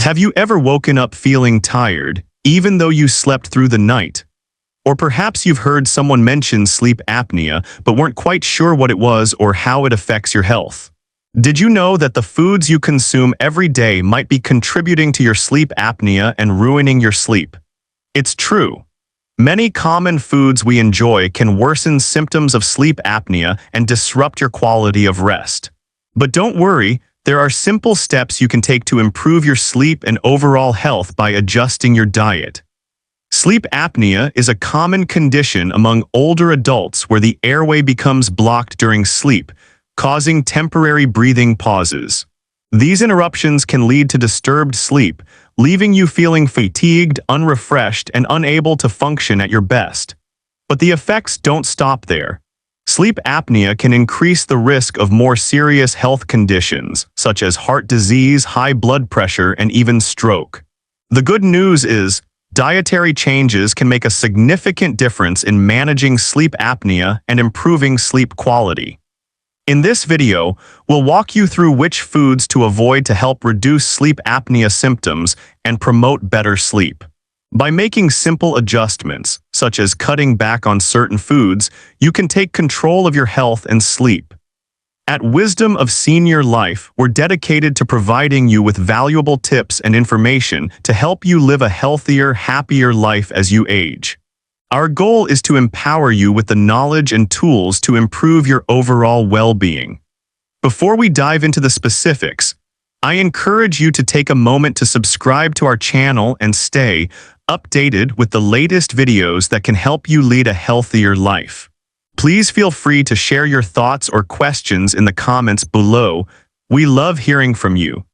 Have you ever woken up feeling tired, even though you slept through the night? Or perhaps you've heard someone mention sleep apnea, but weren't quite sure what it was or how it affects your health. Did you know that the foods you consume every day might be contributing to your sleep apnea and ruining your sleep? It's true. Many common foods we enjoy can worsen symptoms of sleep apnea and disrupt your quality of rest. But don't worry, there are simple steps you can take to improve your sleep and overall health by adjusting your diet. Sleep apnea is a common condition among older adults where the airway becomes blocked during sleep, causing temporary breathing pauses. These interruptions can lead to disturbed sleep, leaving you feeling fatigued, unrefreshed, and unable to function at your best. But the effects don't stop there. Sleep apnea can increase the risk of more serious health conditions, such as heart disease, high blood pressure, and even stroke. The good news is, dietary changes can make a significant difference in managing sleep apnea and improving sleep quality. In this video, we'll walk you through which foods to avoid to help reduce sleep apnea symptoms and promote better sleep. By making simple adjustments, such as cutting back on certain foods, you can take control of your health and sleep. At Wisdom of Senior Life, we're dedicated to providing you with valuable tips and information to help you live a healthier, happier life as you age. Our goal is to empower you with the knowledge and tools to improve your overall well-being. Before we dive into the specifics, I encourage you to take a moment to subscribe to our channel and stay updated with the latest videos that can help you lead a healthier life. Please feel free to share your thoughts or questions in the comments below. We love hearing from you.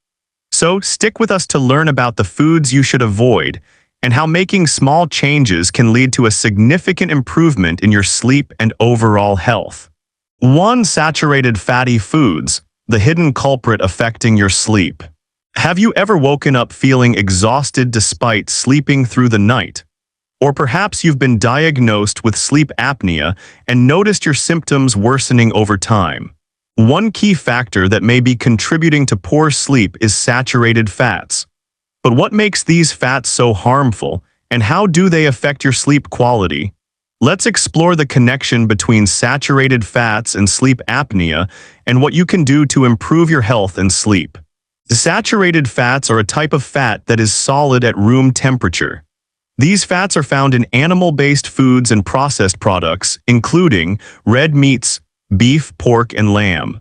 So stick with us to learn about the foods you should avoid and how making small changes can lead to a significant improvement in your sleep and overall health. 1. Saturated fatty foods, the hidden culprit affecting your sleep. Have you ever woken up feeling exhausted despite sleeping through the night? Or perhaps you've been diagnosed with sleep apnea and noticed your symptoms worsening over time. One key factor that may be contributing to poor sleep is saturated fats. But what makes these fats so harmful, and how do they affect your sleep quality? Let's explore the connection between saturated fats and sleep apnea and what you can do to improve your health and sleep. Saturated fats are a type of fat that is solid at room temperature. These fats are found in animal-based foods and processed products, including red meats, beef, pork, and lamb.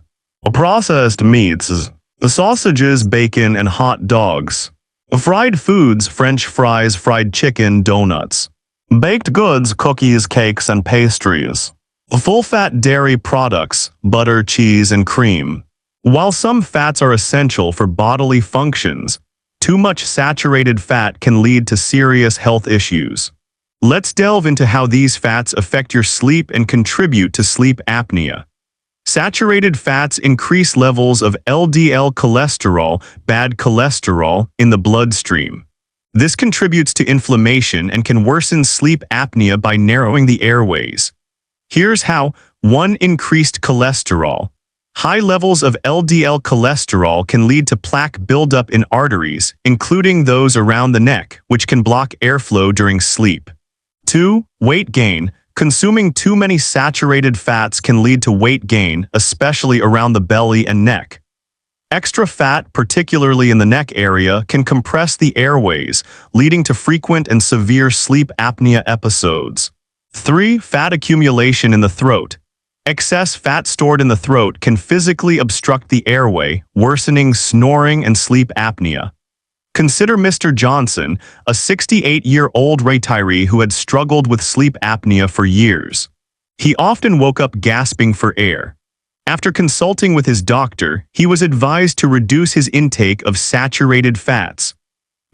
Processed meats, sausages, bacon, and hot dogs. Fried foods, French fries, fried chicken, donuts. Baked goods, cookies, cakes, and pastries. Full-fat dairy products, butter, cheese, and cream. While some fats are essential for bodily functions, too much saturated fat can lead to serious health issues. Let's delve into how these fats affect your sleep and contribute to sleep apnea. Saturated fats increase levels of LDL cholesterol, bad cholesterol, in the bloodstream. This contributes to inflammation and can worsen sleep apnea by narrowing the airways. Here's how. 1. Increased cholesterol. High levels of LDL cholesterol can lead to plaque buildup in arteries, including those around the neck, which can block airflow during sleep. 2. Weight gain. Consuming too many saturated fats can lead to weight gain, especially around the belly and neck. Extra fat, particularly in the neck area, can compress the airways, leading to frequent and severe sleep apnea episodes. 3. Fat accumulation in the throat. Excess fat stored in the throat can physically obstruct the airway, worsening snoring and sleep apnea. Consider Mr. Johnson, a 68-year-old retiree who had struggled with sleep apnea for years. He often woke up gasping for air. After consulting with his doctor, he was advised to reduce his intake of saturated fats.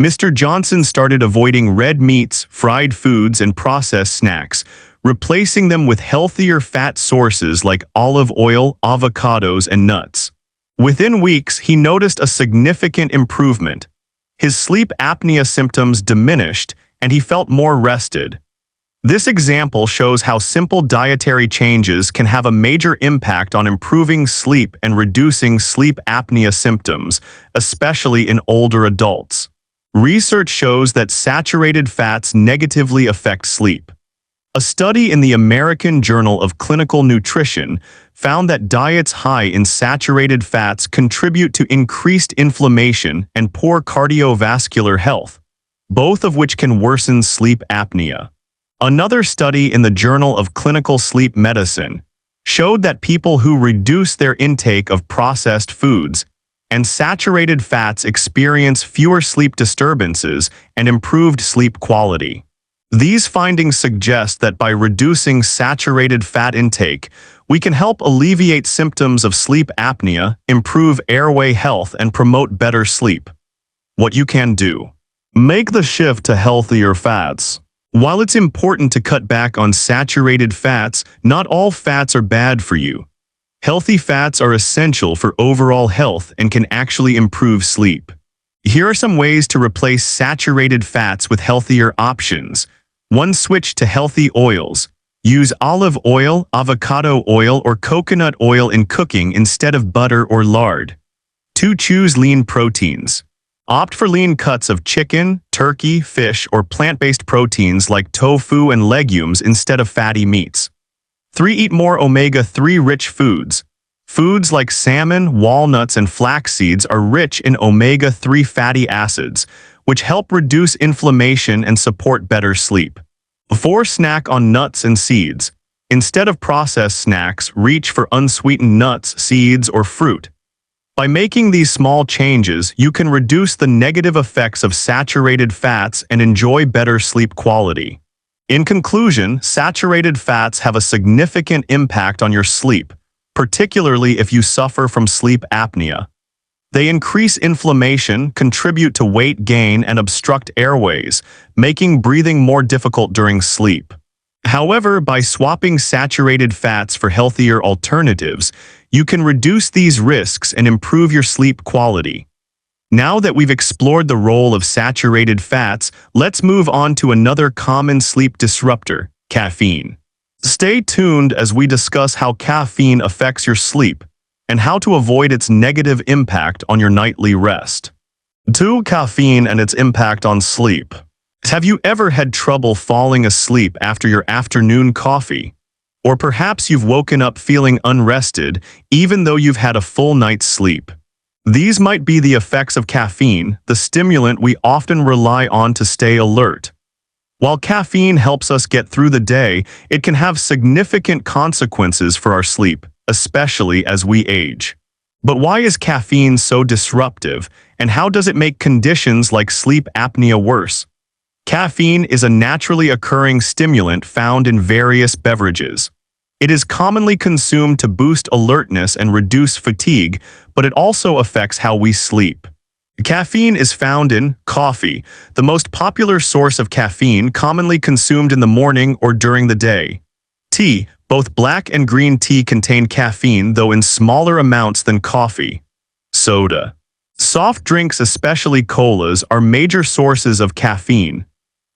Mr. Johnson started avoiding red meats, fried foods, and processed snacks, replacing them with healthier fat sources like olive oil, avocados, and nuts. Within weeks, he noticed a significant improvement. His sleep apnea symptoms diminished, and he felt more rested. This example shows how simple dietary changes can have a major impact on improving sleep and reducing sleep apnea symptoms, especially in older adults. Research shows that saturated fats negatively affect sleep. A study in the American Journal of Clinical Nutrition found that diets high in saturated fats contribute to increased inflammation and poor cardiovascular health, both of which can worsen sleep apnea. Another study in the Journal of Clinical Sleep Medicine showed that people who reduce their intake of processed foods and saturated fats experience fewer sleep disturbances and improved sleep quality. These findings suggest that by reducing saturated fat intake, we can help alleviate symptoms of sleep apnea, improve airway health, and promote better sleep. What you can do: make the shift to healthier fats. While it's important to cut back on saturated fats, not all fats are bad for you. Healthy fats are essential for overall health and can actually improve sleep. Here are some ways to replace saturated fats with healthier options. 1. Switch to healthy oils. Use olive oil, avocado oil, or coconut oil in cooking instead of butter or lard. 2. Choose lean proteins. Opt for lean cuts of chicken, turkey, fish, or plant-based proteins like tofu and legumes instead of fatty meats. 3. Eat more omega-3 rich foods. Foods like salmon, walnuts, and flax seeds are rich in omega-3 fatty acids, which help reduce inflammation and support better sleep. 4. Snack on nuts and seeds. Instead of processed snacks, reach for unsweetened nuts, seeds, or fruit. By making these small changes, you can reduce the negative effects of saturated fats and enjoy better sleep quality. In conclusion, saturated fats have a significant impact on your sleep, particularly if you suffer from sleep apnea. They increase inflammation, contribute to weight gain, and obstruct airways, making breathing more difficult during sleep. However, by swapping saturated fats for healthier alternatives, you can reduce these risks and improve your sleep quality. Now that we've explored the role of saturated fats, let's move on to another common sleep disruptor: caffeine. Stay tuned as we discuss how caffeine affects your sleep and how to avoid its negative impact on your nightly rest. 2. Caffeine and its impact on sleep. Have you ever had trouble falling asleep after your afternoon coffee? Or perhaps you've woken up feeling unrested even though you've had a full night's sleep. These might be the effects of caffeine, the stimulant we often rely on to stay alert. While caffeine helps us get through the day, it can have significant consequences for our sleep, especially as we age. But why is caffeine so disruptive, and how does it make conditions like sleep apnea worse? Caffeine is a naturally occurring stimulant found in various beverages. It is commonly consumed to boost alertness and reduce fatigue, but it also affects how we sleep. Caffeine is found in coffee, the most popular source of caffeine commonly consumed in the morning or during the day. Tea. Both black and green tea contain caffeine, though in smaller amounts than coffee. Soda. Soft drinks, especially colas, are major sources of caffeine.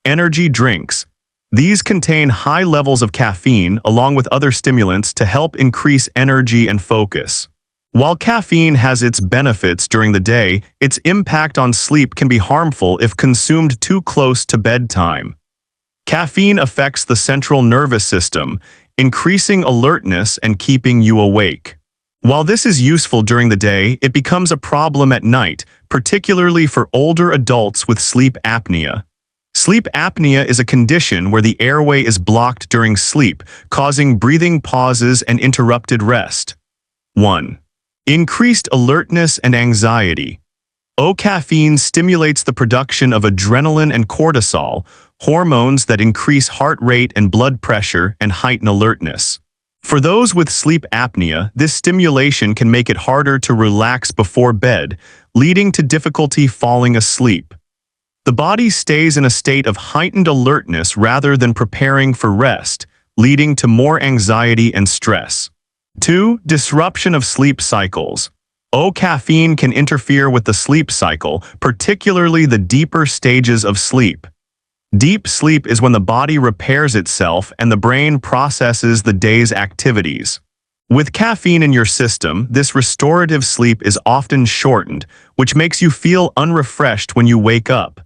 Energy drinks. These contain high levels of caffeine along with other stimulants to help increase energy and focus. While caffeine has its benefits during the day, its impact on sleep can be harmful if consumed too close to bedtime. Caffeine affects the central nervous system, increasing alertness and keeping you awake. While this is useful during the day, it becomes a problem at night, particularly for older adults with sleep apnea. Sleep apnea is a condition where the airway is blocked during sleep, causing breathing pauses and interrupted rest. 1. Increased alertness and anxiety. Caffeine stimulates the production of adrenaline and cortisol, hormones that increase heart rate and blood pressure and heighten alertness. For those with sleep apnea, this stimulation can make it harder to relax before bed, leading to difficulty falling asleep. The body stays in a state of heightened alertness rather than preparing for rest, leading to more anxiety and stress. 2. Disruption of sleep cycles. Caffeine can interfere with the sleep cycle, particularly the deeper stages of sleep. Deep sleep is when the body repairs itself and the brain processes the day's activities. With caffeine in your system, this restorative sleep is often shortened, which makes you feel unrefreshed when you wake up.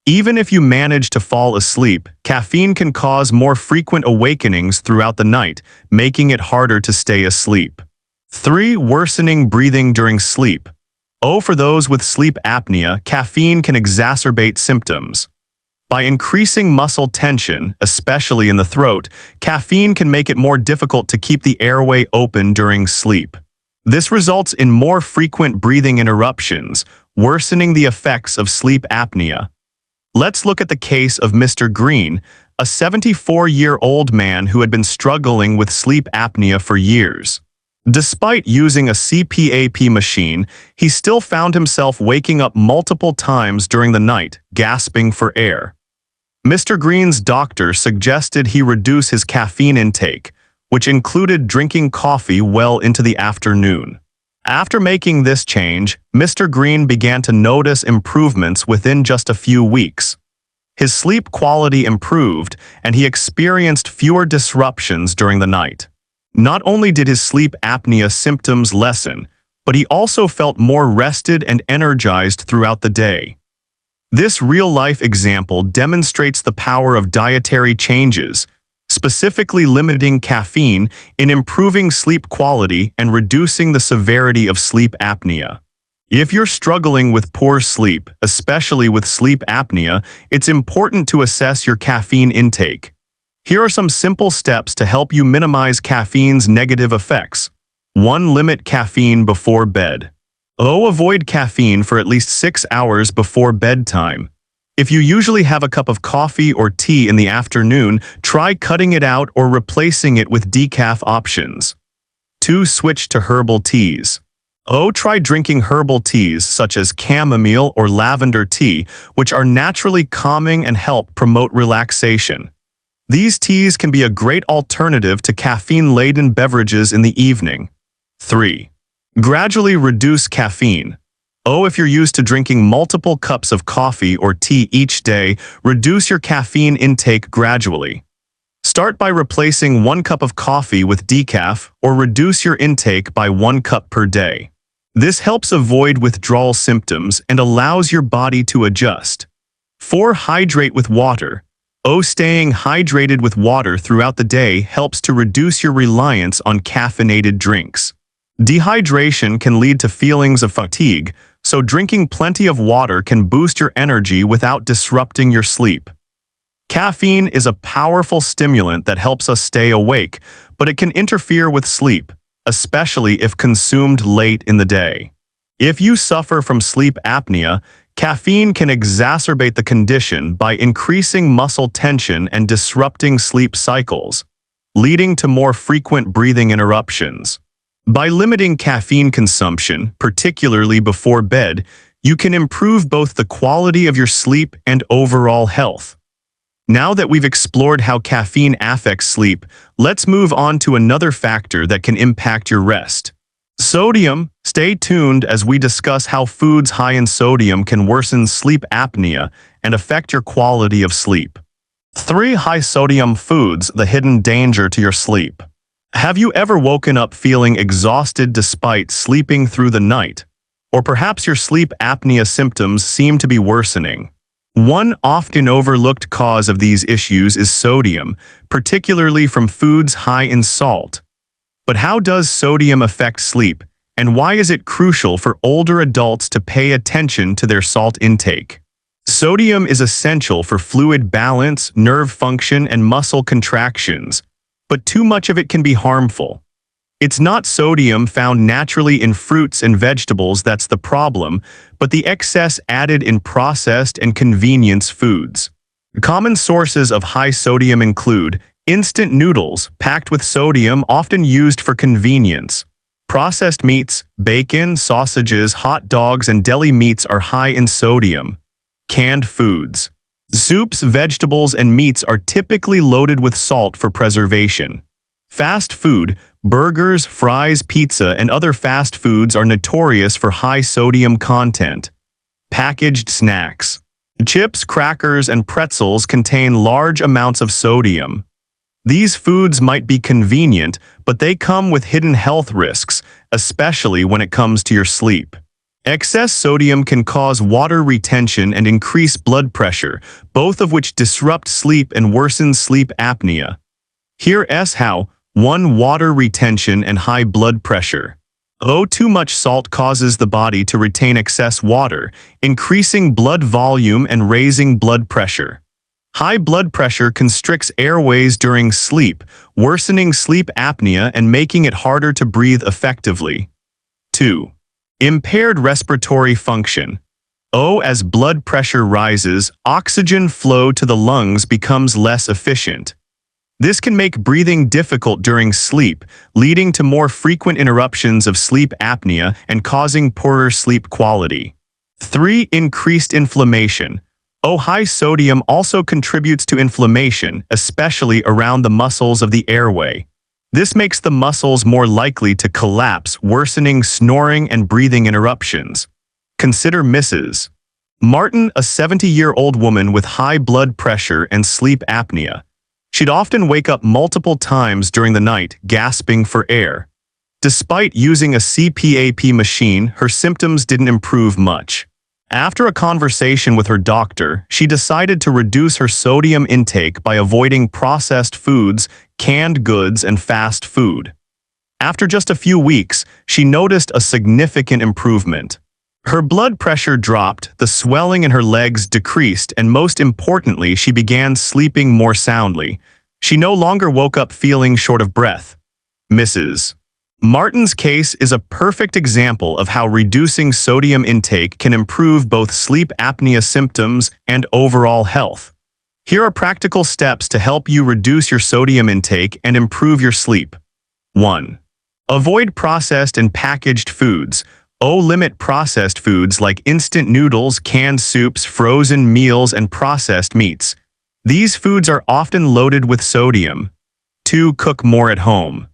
Even if you manage to fall asleep, caffeine can cause more frequent awakenings throughout the night, making it harder to stay asleep. 3. Worsening breathing during sleep. For those with sleep apnea, caffeine can exacerbate symptoms. By increasing muscle tension, especially in the throat, caffeine can make it more difficult to keep the airway open during sleep. This results in more frequent breathing interruptions, worsening the effects of sleep apnea. Let's look at the case of Mr. Green, a 74-year-old man who had been struggling with sleep apnea for years. Despite using a CPAP machine, he still found himself waking up multiple times during the night, gasping for air. Mr. Green's doctor suggested he reduce his caffeine intake, which included drinking coffee well into the afternoon. After making this change, Mr. Green began to notice improvements within just a few weeks. His sleep quality improved, and he experienced fewer disruptions during the night. Not only did his sleep apnea symptoms lessen, but he also felt more rested and energized throughout the day. This real-life example demonstrates the power of dietary changes, specifically limiting caffeine, in improving sleep quality and reducing the severity of sleep apnea. If you're struggling with poor sleep, especially with sleep apnea, it's important to assess your caffeine intake. Here are some simple steps to help you minimize caffeine's negative effects. 1. Limit caffeine before bed. Avoid caffeine for at least 6 hours before bedtime. If you usually have a cup of coffee or tea in the afternoon, try cutting it out or replacing it with decaf options. 2. Switch to herbal teas. Try drinking herbal teas such as chamomile or lavender tea, which are naturally calming and help promote relaxation. These teas can be a great alternative to caffeine-laden beverages in the evening. 3. Gradually reduce caffeine. If you're used to drinking multiple cups of coffee or tea each day, reduce your caffeine intake gradually. Start by replacing 1 cup of coffee with decaf, or reduce your intake by 1 cup per day. This helps avoid withdrawal symptoms and allows your body to adjust. 4. Hydrate with water. Staying hydrated with water throughout the day helps to reduce your reliance on caffeinated drinks. Dehydration can lead to feelings of fatigue, so drinking plenty of water can boost your energy without disrupting your sleep. Caffeine is a powerful stimulant that helps us stay awake, but it can interfere with sleep, especially if consumed late in the day. If you suffer from sleep apnea, caffeine can exacerbate the condition by increasing muscle tension and disrupting sleep cycles, leading to more frequent breathing interruptions. By limiting caffeine consumption, particularly before bed, you can improve both the quality of your sleep and overall health. Now that we've explored how caffeine affects sleep, let's move on to another factor that can impact your rest. Sodium. Stay tuned as we discuss how foods high in sodium can worsen sleep apnea and affect your quality of sleep. 3. High sodium foods, the hidden danger to your sleep. Have you ever woken up feeling exhausted despite sleeping through the night? Or perhaps your sleep apnea symptoms seem to be worsening. One often overlooked cause of these issues is sodium, particularly from foods high in salt. But how does sodium affect sleep, and why is it crucial for older adults to pay attention to their salt intake? Sodium is essential for fluid balance, nerve function, and muscle contractions, but too much of it can be harmful. It's not sodium found naturally in fruits and vegetables that's the problem, but the excess added in processed and convenience foods. Common sources of high sodium include instant noodles, packed with sodium, often used for convenience. Processed meats, bacon, sausages, hot dogs, and deli meats are high in sodium. Canned foods. Soups, vegetables, and meats are typically loaded with salt for preservation. Fast food, burgers, fries, pizza, and other fast foods are notorious for high sodium content. Packaged snacks. Chips, crackers, and pretzels contain large amounts of sodium. These foods might be convenient, but they come with hidden health risks, especially when it comes to your sleep. Excess sodium can cause water retention and increase blood pressure, both of which disrupt sleep and worsen sleep apnea. Here's how. 1. Water retention and high blood pressure. Too much salt causes the body to retain excess water, increasing blood volume and raising blood pressure. High blood pressure constricts airways during sleep, worsening sleep apnea and making it harder to breathe effectively. 2. Impaired respiratory function. As blood pressure rises, oxygen flow to the lungs becomes less efficient. This can make breathing difficult during sleep, leading to more frequent interruptions of sleep apnea and causing poorer sleep quality. 3. Increased inflammation. High sodium also contributes to inflammation, especially around the muscles of the airway. This makes the muscles more likely to collapse, worsening snoring and breathing interruptions. Consider Mrs. Martin, a 70-year-old woman with high blood pressure and sleep apnea. She'd often wake up multiple times during the night, gasping for air. Despite using a CPAP machine, her symptoms didn't improve much. After a conversation with her doctor, she decided to reduce her sodium intake by avoiding processed foods, canned goods, and fast food. After just a few weeks, she noticed a significant improvement. Her blood pressure dropped, the swelling in her legs decreased, and most importantly, she began sleeping more soundly. She no longer woke up feeling short of breath. Mrs. Martin's case is a perfect example of how reducing sodium intake can improve both sleep apnea symptoms and overall health. Here are practical steps to help you reduce your sodium intake and improve your sleep. 1. Avoid processed and packaged foods. Limit processed foods like instant noodles, canned soups, frozen meals, and processed meats. These foods are often loaded with sodium. 2. Cook more at home.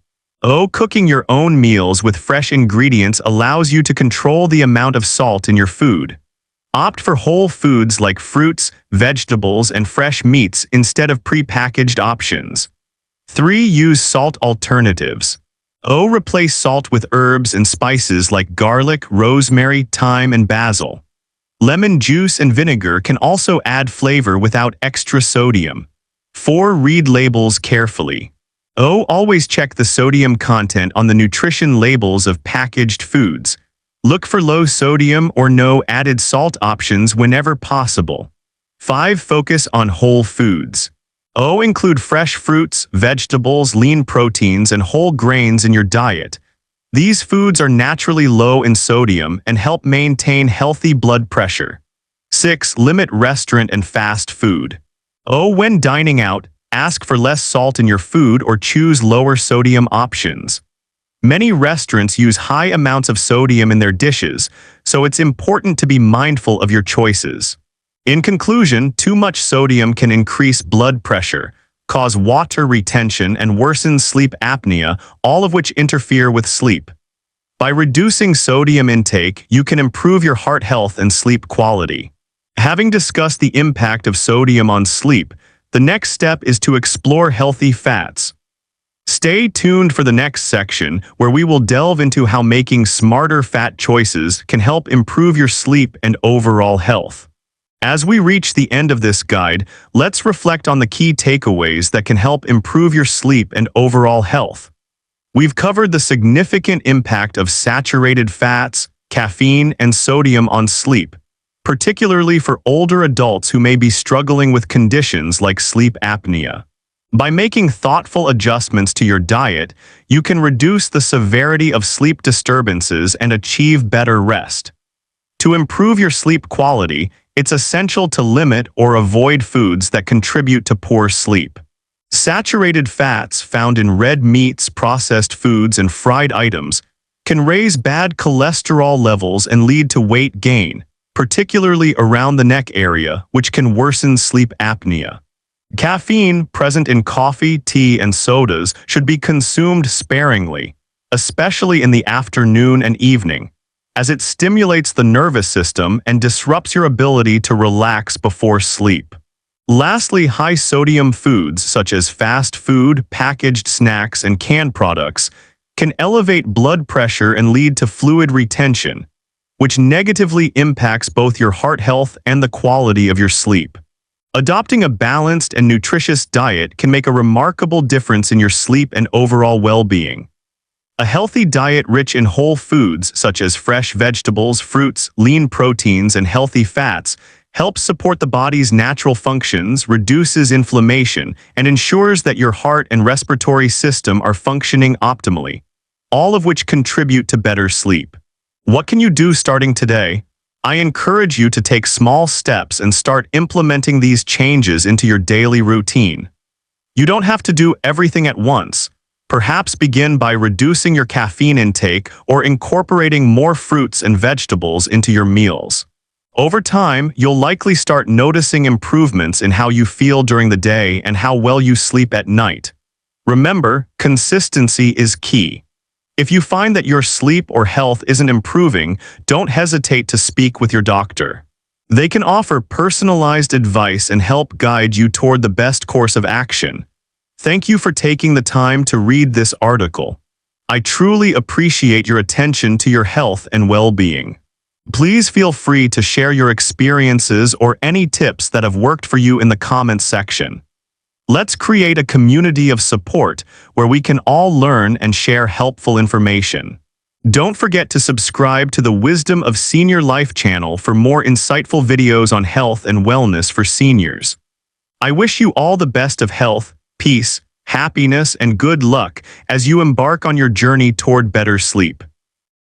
Cooking your own meals with fresh ingredients allows you to control the amount of salt in your food. Opt for whole foods like fruits, vegetables, and fresh meats instead of pre-packaged options. 3. Use salt alternatives. Replace salt with herbs and spices like garlic, rosemary, thyme, and basil. Lemon juice and vinegar can also add flavor without extra sodium. 4. Read labels carefully. Always check the sodium content on the nutrition labels of packaged foods. Look for low sodium or no added salt options whenever possible. 5. Focus on whole foods. Include fresh fruits, vegetables, lean proteins, and whole grains in your diet. These foods are naturally low in sodium and help maintain healthy blood pressure. 6. Limit restaurant and fast food. When dining out, ask for less salt in your food or choose lower sodium options. Many restaurants use high amounts of sodium in their dishes, so it's important to be mindful of your choices. In conclusion, too much sodium can increase blood pressure, cause water retention, and worsen sleep apnea, all of which interfere with sleep. By reducing sodium intake, you can improve your heart health and sleep quality. Having discussed the impact of sodium on sleep, the next step is to explore healthy fats. Stay tuned for the next section, where we will delve into how making smarter fat choices can help improve your sleep and overall health. As we reach the end of this guide, let's reflect on the key takeaways that can help improve your sleep and overall health. We've covered the significant impact of saturated fats, caffeine, and sodium on sleep, particularly for older adults who may be struggling with conditions like sleep apnea. By making thoughtful adjustments to your diet, you can reduce the severity of sleep disturbances and achieve better rest. To improve your sleep quality, it's essential to limit or avoid foods that contribute to poor sleep. Saturated fats found in red meats, processed foods, and fried items can raise bad cholesterol levels and lead to weight gain, particularly around the neck area, which can worsen sleep apnea. Caffeine, present in coffee, tea, and sodas, should be consumed sparingly, especially in the afternoon and evening, as it stimulates the nervous system and disrupts your ability to relax before sleep. Lastly, high-sodium foods such as fast food, packaged snacks, and canned products can elevate blood pressure and lead to fluid retention. which negatively impacts both your heart health and the quality of your sleep. Adopting a balanced and nutritious diet can make a remarkable difference in your sleep and overall well-being. A healthy diet rich in whole foods such as fresh vegetables, fruits, lean proteins, and healthy fats helps support the body's natural functions, reduces inflammation, and ensures that your heart and respiratory system are functioning optimally, all of which contribute to better sleep. What can you do starting today? I encourage you to take small steps and start implementing these changes into your daily routine. You don't have to do everything at once. Perhaps begin by reducing your caffeine intake or incorporating more fruits and vegetables into your meals. Over time, you'll likely start noticing improvements in how you feel during the day and how well you sleep at night. Remember, consistency is key. If you find that your sleep or health isn't improving, don't hesitate to speak with your doctor. They can offer personalized advice and help guide you toward the best course of action. Thank you for taking the time to read this article. I truly appreciate your attention to your health and well-being. Please feel free to share your experiences or any tips that have worked for you in the comments section. Let's create a community of support where we can all learn and share helpful information. Don't forget to subscribe to the Wisdom of Senior Life channel for more insightful videos on health and wellness for seniors. I wish you all the best of health, peace, happiness, and good luck as you embark on your journey toward better sleep.